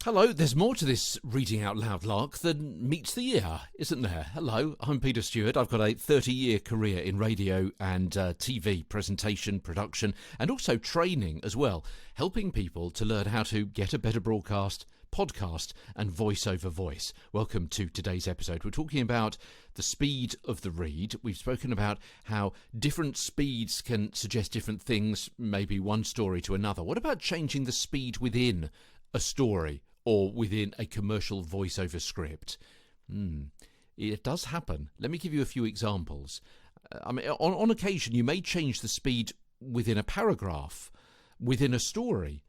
Hello, there's more to this reading out loud lark than meets the ear, isn't there? Hello, I'm Peter Stewart. I've got a 30-year career in radio and TV presentation, production, and also training as well, helping people to learn how to get a better broadcast, podcast, and voice over voice. Welcome to today's episode. We're talking about the speed of the read. We've spoken about how different speeds can suggest different things, maybe one story to another. What about changing the speed within a story or within a commercial voiceover script? It does happen. Let me give you a few examples. On occasion, you may change the speed within a paragraph, within a story,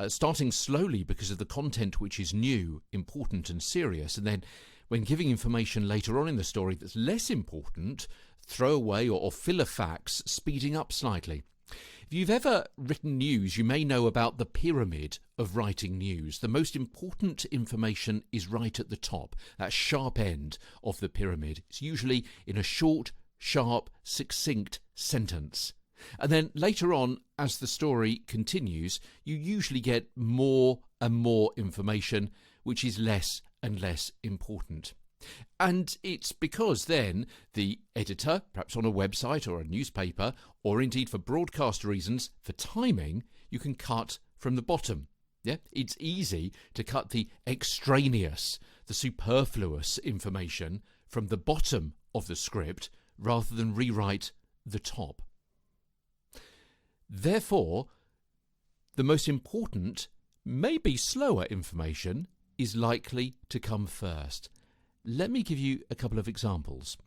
starting slowly because of the content which is new, important and serious, and then when giving information later on in the story that's less important, throwaway or filler facts, speeding up slightly. If you've ever written news, you may know about the pyramid of writing news. The most important information is right at the top, that sharp end of the pyramid. It's usually in a short, sharp, succinct sentence. And then later on, as the story continues, you usually get more and more information, which is less and less important. And it's because then the editor, perhaps on a website or a newspaper, or indeed for broadcast reasons, for timing, you can cut from the bottom. Yeah, it's easy to cut the extraneous, the superfluous information from the bottom of the script rather than rewrite the top. Therefore, the most important, maybe slower information is likely to come first. Let me give you a couple of examples.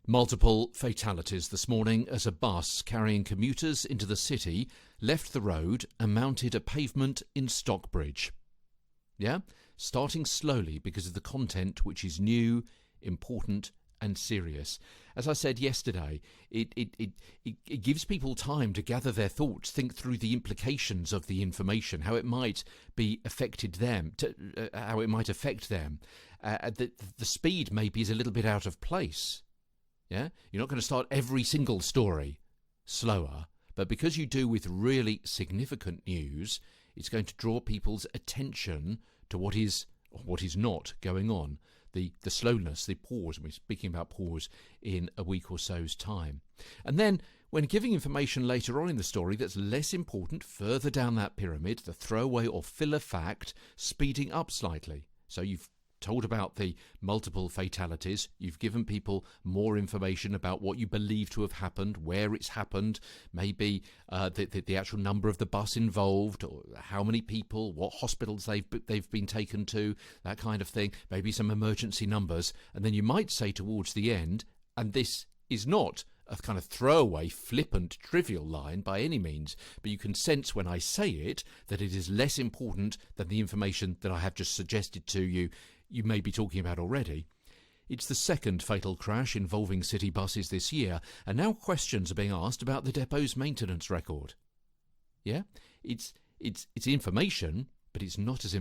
Multiple fatalities this morning as a bus carrying commuters into the city left the road and mounted a pavement in Stockbridge. Yeah? Starting slowly because of the content which is new, important and serious. As I said yesterday, it gives people time to gather their thoughts, think through the implications of the information, how it might be affected them, how it might affect them. The speed maybe is a little bit out of place. Yeah, you're not going to start every single story slower, but because you do with really significant news, it's going to draw people's attention to what is or what is not going on. The slowness, the pause. We're speaking about pause in a week or so's time. And then when giving information later on in the story that's less important, further down that pyramid, the throwaway or filler fact, speeding up slightly. So you've told about the multiple fatalities, you've given people more information about what you believe to have happened, where it's happened, maybe the actual number of the bus involved, or how many people, what hospitals they've been taken to, that kind of thing, maybe some emergency numbers, and then you might say towards the end, and this is not a kind of throwaway, flippant, trivial line by any means, but you can sense when I say it that it is less important than the information that I have just suggested to you may be talking about already. It's the second fatal crash involving city buses this year, and now questions are being asked about the depot's maintenance record. Yeah, it's information, but it's not as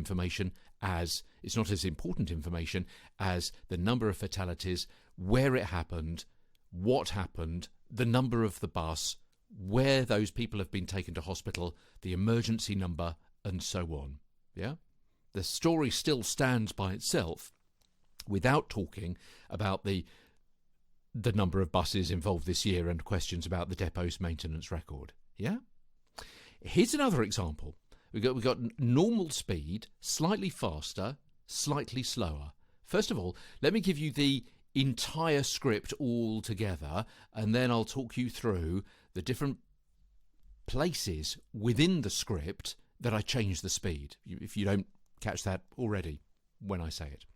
important information as the number of fatalities, where it happened, what happened, the number of the bus, where those people have been taken to hospital, the emergency number, and so on. Yeah? The story still stands by itself without talking about the number of buses involved this year and questions about the depot's maintenance record. Yeah? Here's another example. We've got normal speed, slightly faster, slightly slower. First of all, let me give you the entire script all together, and then I'll talk you through the different places within the script that I change the speed, if you don't catch that already when I say it.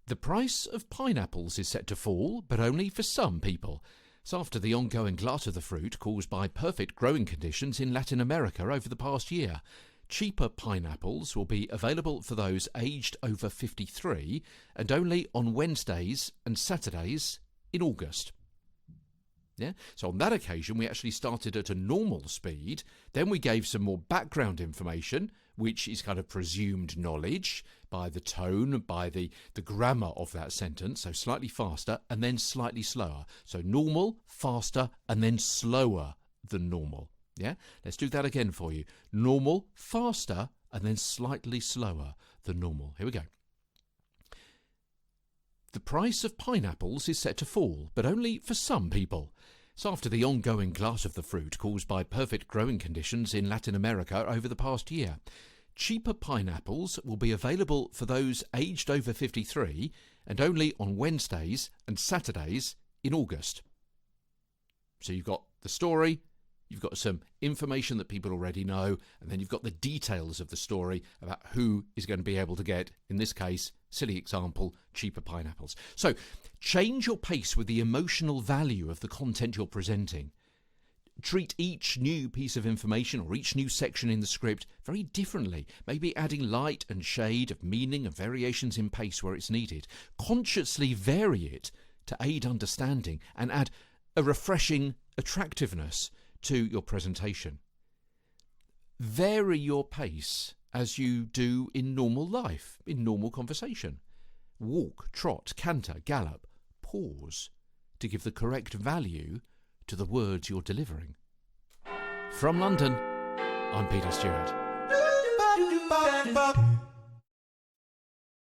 The price of pineapples is set to fall, but only for some people. It's after the ongoing glut of the fruit caused by perfect growing conditions in Latin America over the past year. Cheaper pineapples will be available for those aged over 53 and only on Wednesdays and Saturdays in August. Yeah? So on that occasion, we actually started at a normal speed. Then we gave some more background information, which is kind of presumed knowledge by the tone, by the grammar of that sentence. So slightly faster and then slightly slower. So normal, faster, and then slower than normal. Yeah? Let's do that again for you. Normal, faster, and then slightly slower than normal. Here we go. The price of pineapples is set to fall, but only for some people. It's after the ongoing glut of the fruit caused by perfect growing conditions in Latin America over the past year. Cheaper pineapples will be available for those aged over 53 and only on Wednesdays and Saturdays in August. So you've got the story, you've got some information that people already know, and then you've got the details of the story about who is going to be able to get, in this case, silly example, cheaper pineapples. So change your pace with the emotional value of the content you're presenting. Treat each new piece of information or each new section in the script very differently, maybe adding light and shade of meaning and variations in pace where it's needed. Consciously vary it to aid understanding and add a refreshing attractiveness to your presentation. Vary your pace as you do in normal life, in normal conversation. Walk, trot, canter, gallop, pause to give the correct value to the words you're delivering. From London, I'm Peter Stewart.